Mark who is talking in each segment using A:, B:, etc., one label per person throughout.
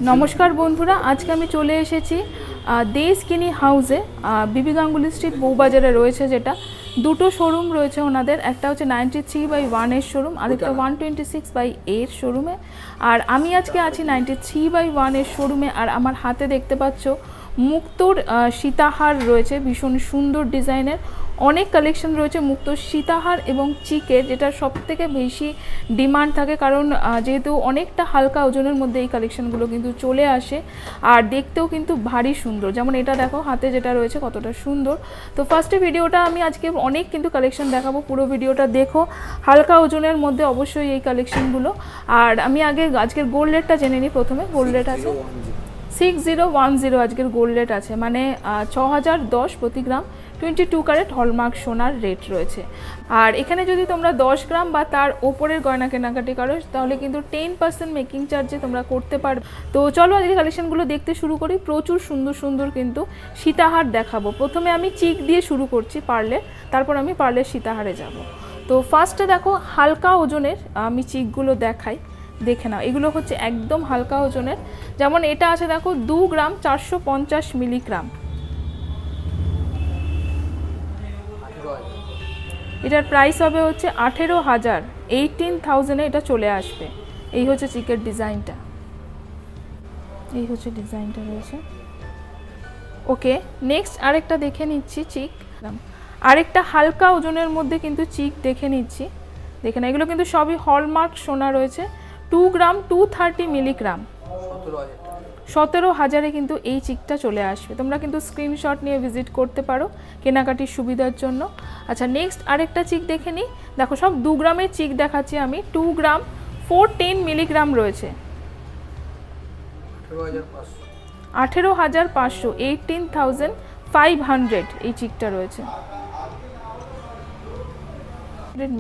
A: নমস্কার বন্ধুরা, আজকে আমি চলে এসেছি দেশকিনি হাউসে, বিবি গাঙ্গুলি স্ট্রিট বউবাজারে রয়েছে, যেটা দুটো শোরুম রয়েছে ওনাদের। একটা হচ্ছে 93/1 এর শোরুম, আরেকটা 126/8 শোরুমে। আর আমি আজকে আছি 93/1 এর শোরুমে। আর আমার হাতে দেখতে পাচ্ছ মুক্তোর সীতাহার রয়েছে, ভীষণ সুন্দর ডিজাইনের অনেক কালেকশন রয়েছে মুক্তোর সীতাহার এবং চিকের, যেটা সবথেকে বেশি ডিমান্ড থাকে, কারণ যেহেতু অনেকটা হালকা ওজনের মধ্যে এই কালেকশনগুলো কিন্তু চলে আসে আর দেখতেও কিন্তু ভারী সুন্দর। যেমন এটা দেখো হাতে যেটা রয়েছে কতটা সুন্দর। তো ফার্স্টে ভিডিওটা আমি আজকে অনেক কিন্তু কালেকশন দেখাবো, পুরো ভিডিওটা দেখো। হালকা ওজনের মধ্যে অবশ্যই এই কালেকশনগুলো। আর আমি আগে আজকের গোল্ড রেটটা জেনে নিই। প্রথমে গোল্ড রেট আছে 6010, আজকের গোল্ড রেট আছে, মানে 6010 প্রতি গ্রাম 22 ক্যারেট হলমার্ক সোনার রেট রয়েছে। আর এখানে যদি তোমরা 10 গ্রাম বা তার ওপরের গয়না কেনাকাটি করো তাহলে কিন্তু 10% মেকিং চার্জে তোমরা করতে পারবে। তো চলো আজকে কালেকশনগুলো দেখতে শুরু করি। প্রচুর সুন্দর সুন্দর কিন্তু সীতাহার দেখাবো। প্রথমে আমি চিক দিয়ে শুরু করছি পার্লের, তারপর আমি পার্লের সীতাহারে যাব। তো ফার্স্টে দেখো হালকা ওজনের আমি চিকগুলো দেখাই, দেখে নাও। এগুলো হচ্ছে একদম হালকা ওজনের। যেমন এটা আছে দেখো 2 গ্রাম 450 মিলিগ্রাম, এটার প্রাইস হবে হচ্ছে 18,000, 18,000-এ এটা চলে আসবে। এই হচ্ছে চিকের ডিজাইনটা, এই হচ্ছে ডিজাইনটা রয়েছে। ওকে, নেক্সট আরেকটা দেখে নিচ্ছি চিক, আরেকটা হালকা ওজনের মধ্যে কিন্তু চিক দেখে নিচ্ছি। দেখে না, এগুলো কিন্তু সবই হলমার্ক সোনা রয়েছে। 2 গ্রাম 230 মিলিগ্রাম, 17,000-এ কিন্তু এই চিকটা চলে আসবে। তোমরা কিন্তু স্ক্রিনশট নিয়ে ভিজিট করতে পারো কেনাকাটির সুবিধার জন্য। আচ্ছা, নেক্সট আরেকটা চিক দেখে নিই। দেখো সব 2 গ্রামের চিক দেখাচ্ছি আমি। 2 গ্রাম 410 মিলিগ্রাম রয়েছে, 18,500, 18,500 এই চিকটা রয়েছে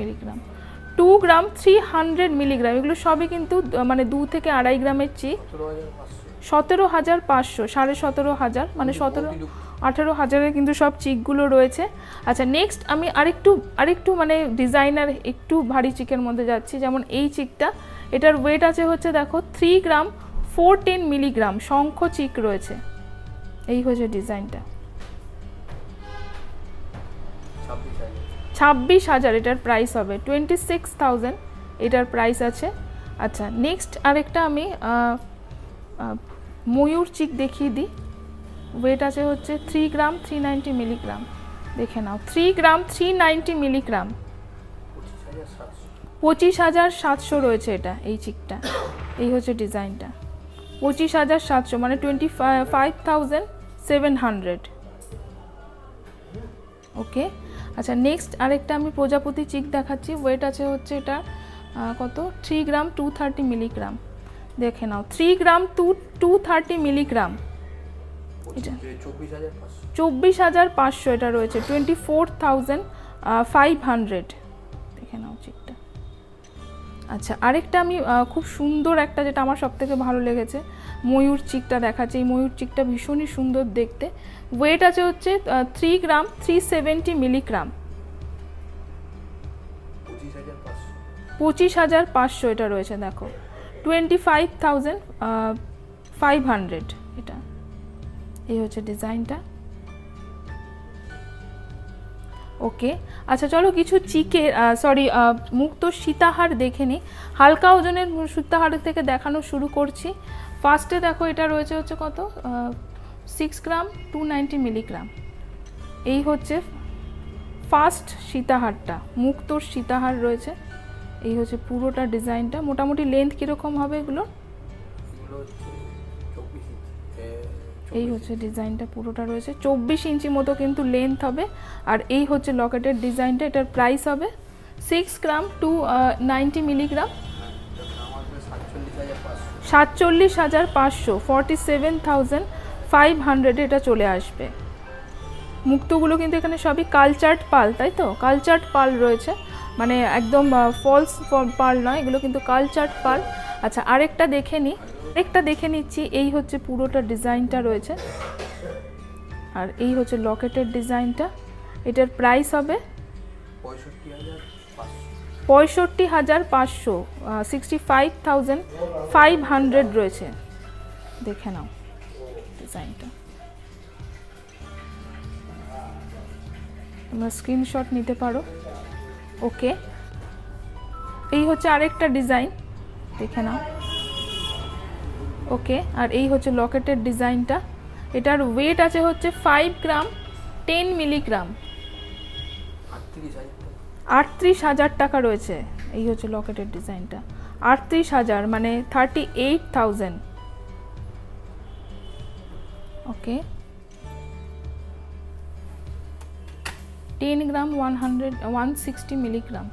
A: মিলিগ্রাম। 2 গ্রাম 300 মিলিগ্রাম, এগুলো সবই কিন্তু মানে 2 থেকে 2.5 গ্রামের চিক। 17,500, 17,500, মানে 18,000-এর কিন্তু সব চিকগুলো রয়েছে। আচ্ছা, নেক্সট আমি আরেকটু মানে ডিজাইনার একটু ভারী চিকের মধ্যে যাচ্ছি। যেমন এই চিকটা, এটার ওয়েট আছে হচ্ছে দেখো 3 গ্রাম 410 মিলিগ্রাম, শঙ্খ চিক রয়েছে। এই হচ্ছে ডিজাইনটা, 26,000 এটার প্রাইস হবে, 26,000 এটার প্রাইস আছে। আচ্ছা, নেক্সট আরেকটা আমি ময়ূর চিক দেখিয়ে দিই। ওয়েট আছে হচ্ছে 3 গ্রাম 390 মিলিগ্রাম, দেখে নাও। 3 গ্রাম 390 মিলিগ্রাম, 25,700 রয়েছে এটা, এই চিকটা। এই হচ্ছে ডিজাইনটা, 25,700 মানে 25,700। ওকে, আচ্ছা, নেক্সট আরেকটা আমি প্রজাপতি চিক দেখাচ্ছি। ওয়েট আছে হচ্ছে এটা কত, 3 গ্রাম 230 মিলিগ্রাম, দেখে নাও। 3 গ্রাম 230 মিলিগ্রাম, এটা 24,500 এটা রয়েছে, 24,500, দেখে নাও চিকটা। আচ্ছা, আরেকটা আমি খুব সুন্দর একটা, যেটা আমার সব থেকে ভালো লেগেছে, ময়ূর চিকটা দেখাচ্ছে। এই ময়ূর চিকটা ভীষণই সুন্দর দেখতে। ওয়েট আছে হচ্ছে 3 গ্রাম 370 মিলিগ্রাম, 25,500 এটা রয়েছে দেখো, 25,500 এটা। এই হচ্ছে ডিজাইনটা। ওকে, আচ্ছা চলো কিছু চিকের মুক্তোর সীতাহার দেখে নিই। হালকা ওজনের সীতাহার থেকে দেখানো শুরু করছি। ফার্স্টে দেখো এটা রয়েছে হচ্ছে কত, 6 গ্রাম 290 মিলিগ্রাম। এই হচ্ছে ফার্স্ট সীতাহারটা, মুক্তোর সীতাহার রয়েছে। এই হচ্ছে পুরোটা ডিজাইনটা। মোটামুটি লেন্থ কীরকম হবে এগুলো? এই হচ্ছে ডিজাইনটা, পুরোটা রয়েছে 24 ইঞ্চি মতো কিন্তু লেন্থ হবে। আর এই হচ্ছে লকেটের ডিজাইনটা। এটার প্রাইস হবে 6 গ্রাম 290 মিলিগ্রাম, 47,500, 47,500 এটা চলে আসবে। মুক্তগুলো কিন্তু এখানে সবই কালচার্ড পাল, তাই তো? কালচার্ড পাল রয়েছে, মানে একদম ফলস পাল নয়, এগুলো কিন্তু কালচার্ড পাল। আচ্ছা, আরেকটা দেখে নিচ্ছি। এই হচ্ছে পুরোটা ডিজাইনটা রয়েছে। আর এই হচ্ছে লকেটের ডিজাইনটা। এটার প্রাইস হবে 65,500, 65,500 রয়েছে। দেখে নাও ডিজাইনটা, তোমরা স্ক্রিনশট নিতে পারো। ওকে, এই হচ্ছে আরেকটা ডিজাইন, দেখে নাও। ওকে, আর এই হচ্ছে লকেটের ডিজাইনটা। এটার ওয়েট আছে হচ্ছে 5 গ্রাম 10 মিলিগ্রাম, 38,000 টাকা রয়েছে। এই হচ্ছে লকেটের ডিজাইনটা, 38,000 মানে 38,000। ওকে, 10 গ্রাম 160 মিলিগ্রাম।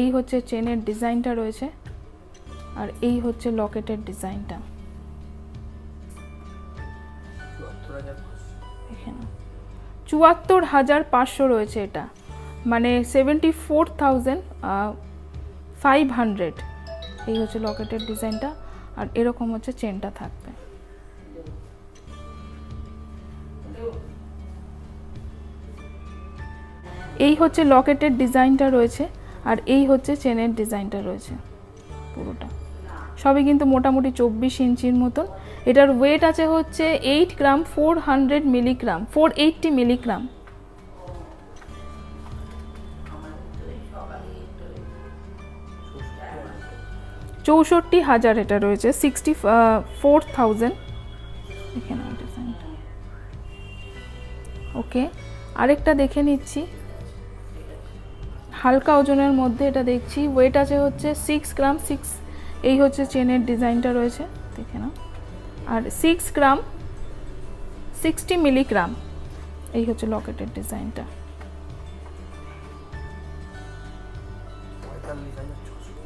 A: এই হচ্ছে চেনের ডিজাইনটা রয়েছে, আর এই হচ্ছে লকেটের ডিজাইনটা। এখানে 74,500 রয়েছে, এটা মানে 74,500। এই হচ্ছে লকেটের ডিজাইনটা, আর এরকম হচ্ছে চেনটা থাকবে। এই হচ্ছে লকেটের ডিজাইনটা রয়েছে, আর এই হচ্ছে চেনের ডিজাইনটা রয়েছে। পুরোটা সবই কিন্তু মোটামুটি 24 ইঞ্চির মতন। এটার ওয়েট আছে হচ্ছে 8 গ্রাম 400 মিলিগ্রাম 480 মিলিগ্রাম। চৌষট্টি হাজার এটা রয়েছে, 64,000। এখানে ডিজাইনটা। ওকে, আরেকটা দেখে নিচ্ছি, হালকা ওজনের মধ্যে এটা দেখছি, ওয়েট আছে হচ্ছে 6 গ্রাম 6। এই হচ্ছে চেনের ডিজাইনটা রয়েছে, দেখে নাও। আর 6 গ্রাম 60 মিলিগ্রাম। এই হচ্ছে লকেটের ডিজাইনটা।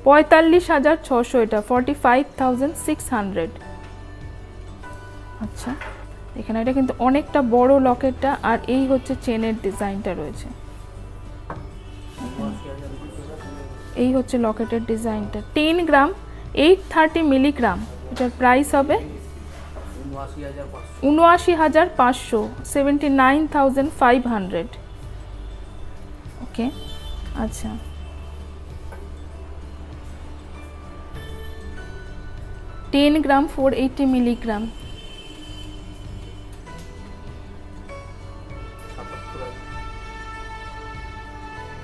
A: 45,600, এটা 45,600। আচ্ছা, এখানে এটা কিন্তু অনেকটা বড় লকেটটা, আর এই হচ্ছে চেনের ডিজাইনটা রয়েছে। এই হচ্ছে লকেটের ডিজাইনটা, 10 গ্রাম 830 মিলিগ্রাম। এটার প্রাইস হবে 79,500, 79,500। ওকে, আচ্ছা, টেন গ্রাম 480 মিলিগ্রাম।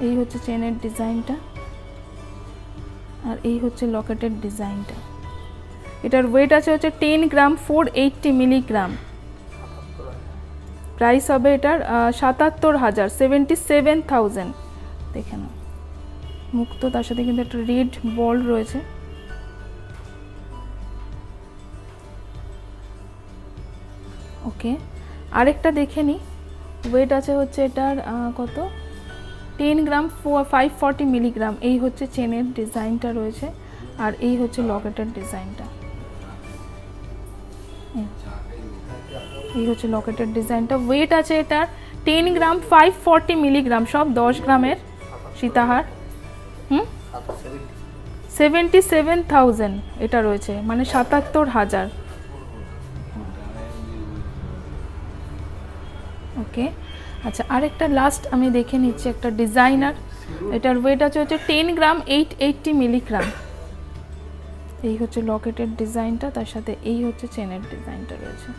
A: এই হচ্ছে চেনের ডিজাইনটা, আর এই হচ্ছে লকেটের ডিজাইনটা। এটার ওয়েট আছে হচ্ছে 10 গ্রাম 480 মিলিগ্রাম। প্রাইস হবে এটার 77,000, 77,000। দেখে নাও, মুক্ত, তার সাথে কিন্তু একটা রেড বল রয়েছে। ওকে, আরেকটা দেখে নিই, ওয়েট আছে হচ্ছে এটার কত, 10 গ্রাম 540 মিলিগ্রাম। এই হচ্ছে চেনের ডিজাইনটা রয়েছে, আর এই হচ্ছে লকেটের ডিজাইনটা। এই হচ্ছে লকেটের ডিজাইনটা, ওয়েট আছে এটার 10 গ্রাম 540 মিলিগ্রাম, সব 10 গ্রামের সীতাহার। 77,000 এটা রয়েছে, মানে 77,000। ওকে, আচ্ছা, আরেকটা লাস্ট আমি দেখে নিচ্ছি, একটা ডিজাইনার। এটার ওয়েট আছে হচ্ছে 10 গ্রাম 880 মিলিগ্রাম। এই হচ্ছে লকেটের ডিজাইনটা, তার সাথে এই হচ্ছে চেনের ডিজাইনটা রয়েছে।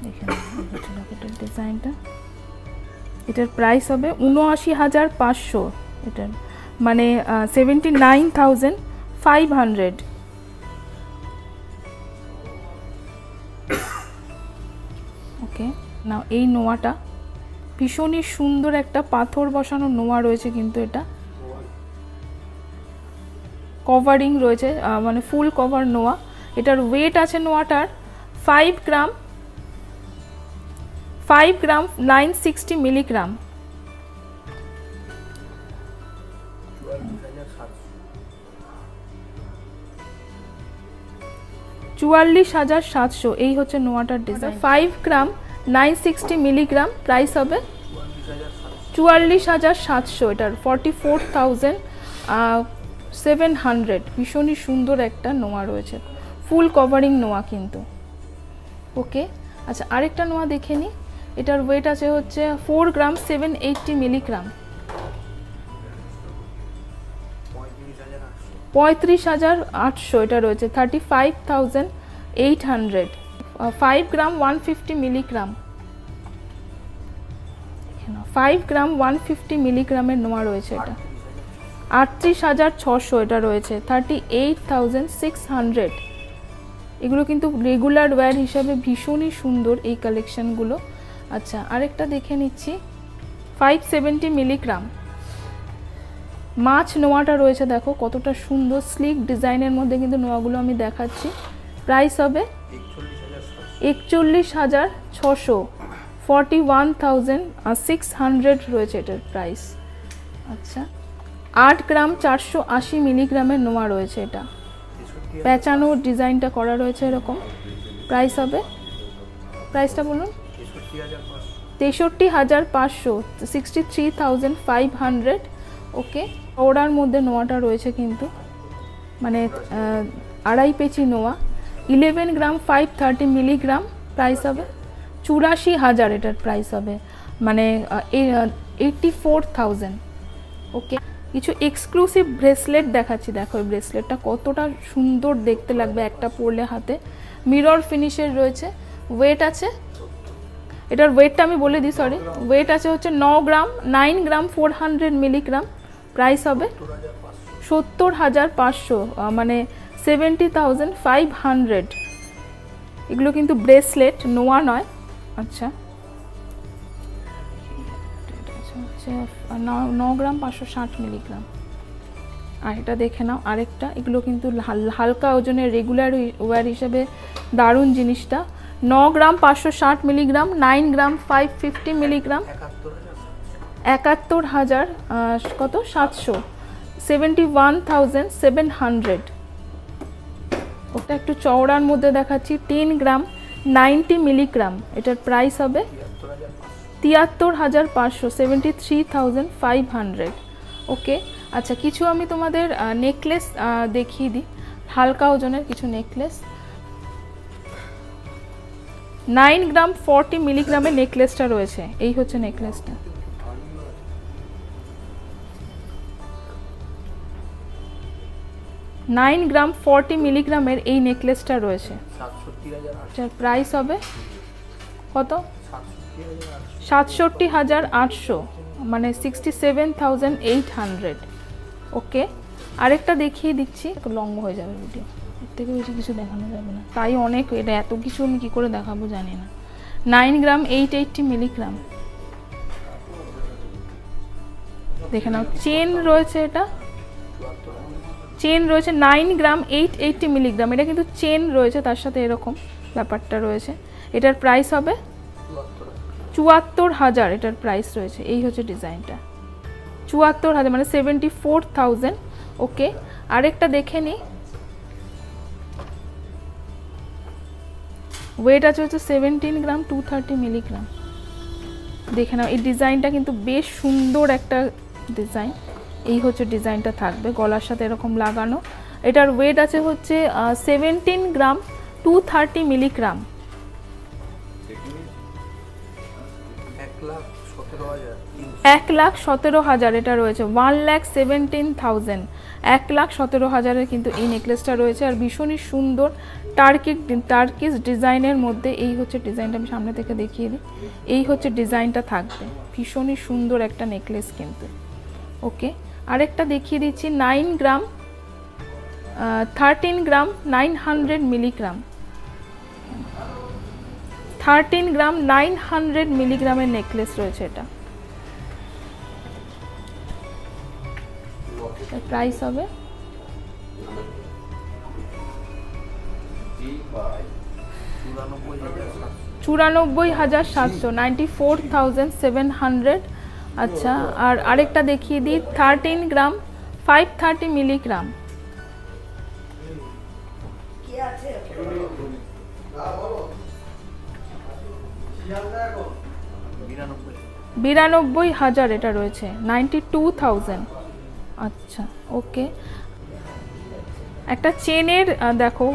A: দেখে হচ্ছে লকেটের ডিজাইনটা। এটার প্রাইস হবে 79,500, এটার মানে 79,500। ওকে, নাও এই নোয়াটা ভীষণই সুন্দর, একটা পাথর বসানো নোয়া রয়েছে, কিন্তু এটা কভারিং রয়েছে, মানে ফুল কভার নোয়া। এটার ওয়েট আছে নোয়াটার 5 গ্রাম 960 মিলিগ্রাম। 44,700। এই হচ্ছে নোয়াটার ডিজাইন, 5 গ্রাম 960 মিলিগ্রাম। প্রাইস হবে 44,700। এটার 44,700। ভীষণই সুন্দর একটা নোয়া রয়েছে, ফুল কভারিং নোয়া কিন্তু। ওকে, আচ্ছা, আরেকটা নোয়া দেখে নিই। এটার ওয়েট আছে হচ্ছে 4 গ্রাম 780 মিলিগ্রাম। 35,800 এটা রয়েছে 35,800। 5 গ্রাম 150 মিলিগ্রাম, 5 গ্রাম 150 মিলিগ্রামের নোয়া রয়েছে এটা 38,600 এটা রয়েছে 38,600। এগুলো কিন্তু রেগুলার ওয়্যার হিসাবে ভীষণই সুন্দর এই কালেকশনগুলো। আচ্ছা আরেকটা দেখে নিচ্ছি 570 মিলিগ্রাম মাছ নোয়াটা রয়েছে, দেখো কতটা সুন্দর স্লিক ডিজাইনের মধ্যে কিন্তু নোয়াগুলো আমি দেখাচ্ছি। প্রাইস হবে 41,600, 41,600 রয়েছে এটার প্রাইস। আচ্ছা 8 গ্রাম 480 মিলিগ্রামের নোয়া রয়েছে, এটা পেঁচানো ডিজাইনটা করা রয়েছে এরকম। প্রাইস হবে, প্রাইসটা বলুন 63,500, 63,500। ওকে ওড়ার মধ্যে নোয়াটা রয়েছে কিন্তু মানে 2.5 পেচি নোয়া 11 গ্রাম 530 মিলিগ্রাম। প্রাইস হবে 84,000 এটার প্রাইস হবে মানে 84,000। ওকে কিছু এক্সক্লুসিভ ব্রেসলেট দেখাচ্ছি, দেখো এই ব্রেসলেটটা কতটা সুন্দর দেখতে লাগবে একটা পরলে হাতে। মিরর ফিনিশের রয়েছে, ওয়েট আছে, এটার ওয়েটটা আমি বলে দিই, সরি ওয়েট আছে হচ্ছে 9 গ্রাম 9 গ্রাম 400 মিলিগ্রাম। প্রাইস হবে 70,500 মানে 70,500। এগুলো কিন্তু ব্রেসলেট, নোয়া নয়। আচ্ছা 9 গ্রাম 560 মিলিগ্রাম। আর এটা দেখে নাও আরেকটা, এগুলো কিন্তু হালকা ওজনের রেগুলার ওয়্যার হিসেবে দারুণ জিনিসটা। 9 গ্রাম 560 মিলিগ্রাম, 9 গ্রাম 550 মিলিগ্রাম, 71,000 কত 700, 71,700। ওটা একটু চওড়ার মধ্যে দেখাচ্ছি 10 গ্রাম 90 মিলিগ্রাম, এটার প্রাইস হবে 73,500, 73,500। ওকে আচ্ছা কিছু আমি তোমাদের নেকলেস দেখিয়ে দিই, হালকা ওজনের কিছু নেকলেস। 9 গ্রাম 40 মিলিগ্রামের নেকলেসটা রয়েছে, এই হচ্ছে নেকলেসটা। 9 গ্রাম 40 মিলিগ্রামের এই নেকলেসটা রয়েছে, যার প্রাইস হবে কত 67,800 মানে 67,800। ওকে আরেকটা দেখিয়ে দিচ্ছি, একটু লম্বা হয়ে যাবে ভিডিও, এর থেকে বেশি কিছু দেখানো যাবে না, তাই অনেক এটা এত কিছু আমি কী করে দেখাবো জানি না। 9 গ্রাম 880 মিলিগ্রাম, দেখে নাও চেন রয়েছে, এটা চেন রয়েছে 9 গ্রাম 880 মিলিগ্রাম, এটা কিন্তু চেন রয়েছে তার সাথে এরকম ব্যাপারটা রয়েছে। এটার প্রাইস হবে 74,000 এটার প্রাইস রয়েছে। এই হচ্ছে ডিজাইনটা 74,000 মানে 74,000। ওকে আরেকটা দেখে নিই, ওয়েট আছে হচ্ছে 17 গ্রাম 230 মিলিগ্রাম। দেখে নাও এই ডিজাইনটা কিন্তু বেশ সুন্দর একটা ডিজাইন। এই হচ্ছে ডিজাইনটা থাকবে গলার সাথে এরকম লাগানো। এটার ওয়েট আছে হচ্ছে 17 গ্রাম 230 মিলিগ্রাম। 1,17,000 এটা রয়েছে, 1,17,000, 1,17,000 কিন্তু এই নেকলেসটা রয়েছে। আর ভীষণই সুন্দর টার্কিশ ডিজাইনের মধ্যে, এই হচ্ছে ডিজাইনটা, আমি সামনে থেকে দেখিয়ে দিই। এই হচ্ছে ডিজাইনটা থাকবে, ভীষণই সুন্দর একটা নেকলেস কিন্তু। ওকে আরেকটা দেখিয়ে দিচ্ছি 9 গ্রাম 13 গ্রাম 900 মিলিগ্রাম, 13 গ্রাম 900 মিলিগ্রামের নেকলেস রয়েছে। এটা প্রাইস হবে 94,700, 94,700। আচ্ছা আর আরেকটা দেখিয়ে দিই 13 গ্রাম 530 মিলিগ্রাম, 92,000 এটা রয়েছে, 92,000। আচ্ছা ওকে একটা চেনের দেখো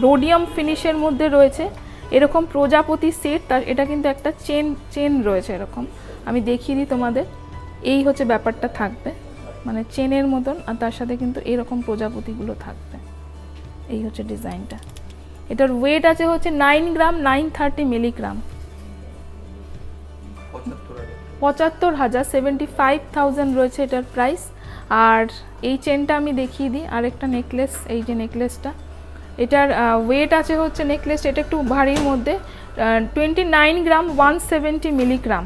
A: রোডিয়াম ফিনিশের মধ্যে রয়েছে এরকম প্রজাপতি সেট, তার এটা কিন্তু একটা চেন রয়েছে এরকম, আমি দেখিয়ে দিই তোমাদের। এই হচ্ছে ব্যাপারটা থাকবে, মানে চেনের মতন, আর তার সাথে কিন্তু এরকম প্রজাপতিগুলো থাকবে। এই হচ্ছে ডিজাইনটা। এটার ওয়েট আছে হচ্ছে 9 গ্রাম 930 মিলিগ্রাম। 75,000 75,000 রয়েছে এটার প্রাইস। আর এই চেনটা আমি দেখিয়ে দিই, আরেকটা নেকলেস, এই যে নেকলেসটা, এটার ওয়েট আছে হচ্ছে নেকলেস, এটা একটু ভারীর মধ্যে, 29 গ্রাম 170 মিলিগ্রাম।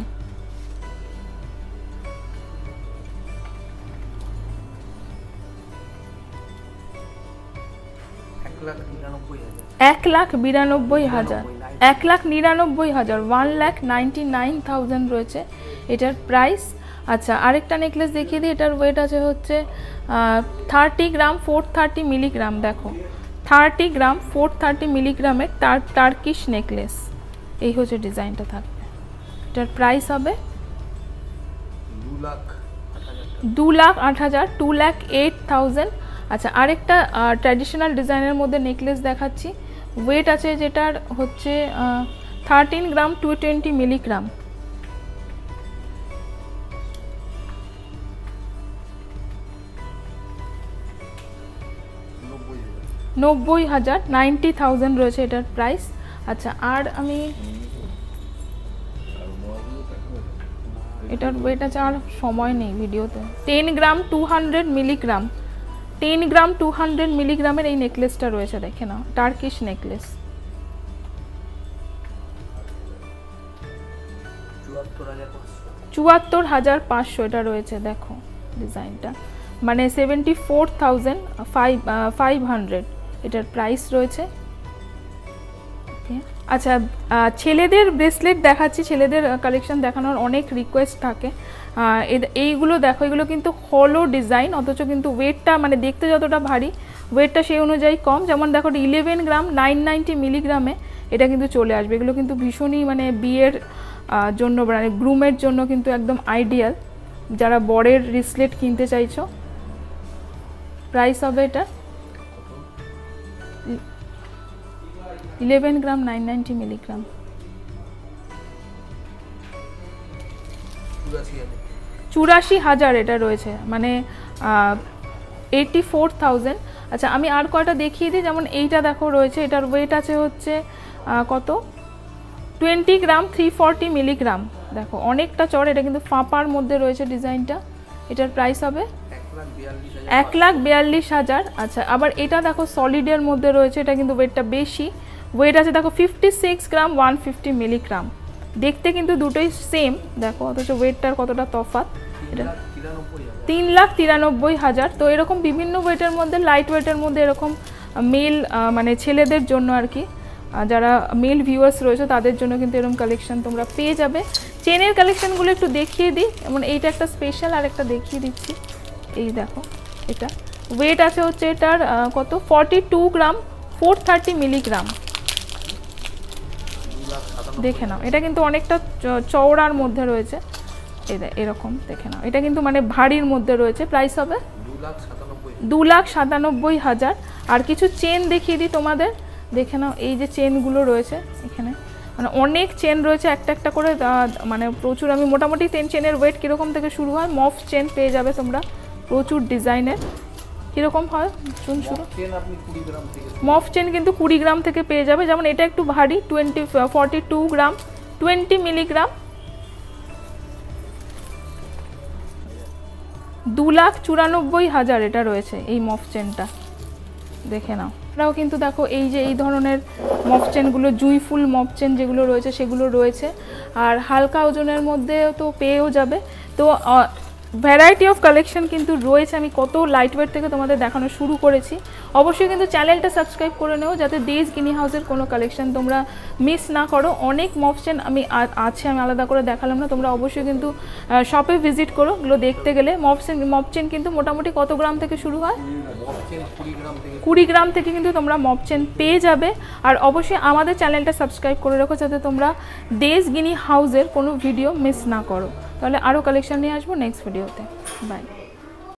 A: এক লাখ 92,000 1,99,000 রয়েছে এটার প্রাইস। আচ্ছা, আরেকটা নেকলেস দেখিয়ে দিই, এটার ওয়েট আছে হচ্ছে 30 গ্রাম 430 মিলিগ্রাম। দেখো 30 গ্রাম 430 মিলিগ্রামের টার্কিশ নেকলেস। এই হচ্ছে ডিজাইনটা থাকবে। এটার প্রাইস হবে 2,08,000 2,08,000। আচ্ছা, আরেকটা ট্র্যাডিশনাল ডিজাইনের মধ্যে নেকলেস দেখাচ্ছি। ওয়েট আছে যেটার হচ্ছে 13 গ্রাম 220 মিলিগ্রাম। 90,000 90,000 রয়েছে এটার প্রাইস। আচ্ছা, আর আমি এটার ওয়েট আছে, আর সময় নেই ভিডিওতে, 10 গ্রাম 200 মিলিগ্রাম 10 গ্রাম 200 মিলিগ্রামের এই নেকলেসটা রয়েছে, দেখে নাও, টার্কিশ নেকলেস। 74,500 এটা রয়েছে। দেখো ডিজাইনটা, মানে 74,500 এটার প্রাইস রয়েছে। আচ্ছা, ছেলেদের ব্রেসলেট দেখাচ্ছি। ছেলেদের কালেকশন দেখানোর অনেক রিকোয়েস্ট থাকে। এইগুলো দেখো, এগুলো কিন্তু হলো ডিজাইন, অথচ কিন্তু ওয়েটটা মানে দেখতে যতটা ভারী, ওয়েটটা সেই অনুযায়ী কম। যেমন দেখো 11 গ্রাম 990 মিলিগ্রামে এটা কিন্তু চলে আসবে। এগুলো কিন্তু ভীষণই মানে বিয়ের জন্য, মানে গ্রুমের জন্য কিন্তু একদম আইডিয়াল, যারা বরের ব্রেসলেট কিনতে চাইছো। প্রাইস হবে এটা 11 গ্রাম 990 মিলিগ্রাম। 84,000 এটা রয়েছে, মানে 84,000। আচ্ছা, আমি আর কয়টা দেখিয়ে দিই। যেমন এইটা দেখো রয়েছে, এটার ওয়েট আছে হচ্ছে কত, 20 গ্রাম 340 মিলিগ্রাম। দেখো অনেকটা চড়, এটা কিন্তু ফাঁপার মধ্যে রয়েছে ডিজাইনটা। এটার প্রাইস হবে 1,42,000। আচ্ছা, আবার এটা দেখো সলিডের মধ্যে রয়েছে, এটা কিন্তু ওয়েটটা বেশি, ওয়েট আছে দেখো 56 গ্রাম 150 মিলিগ্রাম। দেখতে কিন্তু দুটোই সেম, দেখো, অথচ ওয়েটটার কতটা তফাৎ। এটা 3,93,000। তো এরকম বিভিন্ন ওয়েটের মধ্যে, লাইট ওয়েটের মধ্যে এরকম মেল মানে ছেলেদের জন্য আর কি, যারা মেল ভিউয়ার্স রয়েছে তাদের জন্য কিন্তু এরকম কালেকশন তোমরা পেয়ে যাবে। চেনের কালেকশনগুলো একটু দেখিয়ে দিই, যেমন এইটা একটা স্পেশাল, আর একটা দেখিয়ে দিচ্ছি। এই দেখো, এটা ওয়েট আছে হচ্ছে এটার কত, 42 গ্রাম 430 মিলিগ্রাম। দেখে নাও, এটা কিন্তু অনেকটা চওড়ার মধ্যে রয়েছে, এরকম দেখে নাও, এটা কিন্তু মানে ভারীর মধ্যে রয়েছে। প্রাইস হবে 2,97,000। আর কিছু চেন দেখিয়ে দিই তোমাদের, দেখে নাও, এই যে চেনগুলো রয়েছে এখানে, মানে অনেক চেন রয়েছে, একটা একটা করে, মানে প্রচুর। আমি মোটামুটি চেনের ওয়েট কীরকম থেকে শুরু হয়, মফ চেন পেয়ে যাবে তোমরা প্রচুর ডিজাইনের। কীরকম হয় শুন শুরু, মফ চেন কিন্তু 20 গ্রাম থেকে পেয়ে যাবে। যেমন এটা একটু ভারী, 42 গ্রাম 20 মিলিগ্রাম। 2,94,000 এটা রয়েছে এই মফ চেনটা, দেখে নাও। এটাও কিন্তু দেখো, এই যে এই ধরনের মফ চেনগুলো, জুই ফুল মফ চেন যেগুলো রয়েছে সেগুলো রয়েছে। আর হালকা ওজনের মধ্যে তো পেয়েও যাবে। তো ভ্যারাইটি অফ কালেকশন কিন্তু রয়েছে। আমি কত লাইট ওয়েট থেকে তোমাদের দেখানো শুরু করেছি। অবশ্যই কিন্তু চ্যানেলটা সাবস্ক্রাইব করে নেও, যাতে দেশ গিনি হাউসের কোনো কালেকশন তোমরা মিস না করো। অনেক মফ চেন আমি আলাদা করে দেখালাম না, তোমরা অবশ্যই কিন্তু শপে ভিজিট করো এগুলো দেখতে গেলে। মফ চেন কিন্তু মোটামুটি কত গ্রাম থেকে শুরু হয়, 20 গ্রাম থেকে কিন্তু তোমরা মফ চেন পেয়ে যাবে। আর অবশ্যই আমাদের চ্যানেলটা সাবস্ক্রাইব করে রাখো, যাতে তোমরা দেশ গিনি হাউসের কোনো ভিডিও মিস না করো। তাহলে আরও কালেকশন নিয়ে আসবো নেক্সট ভিডিওতে। বাই।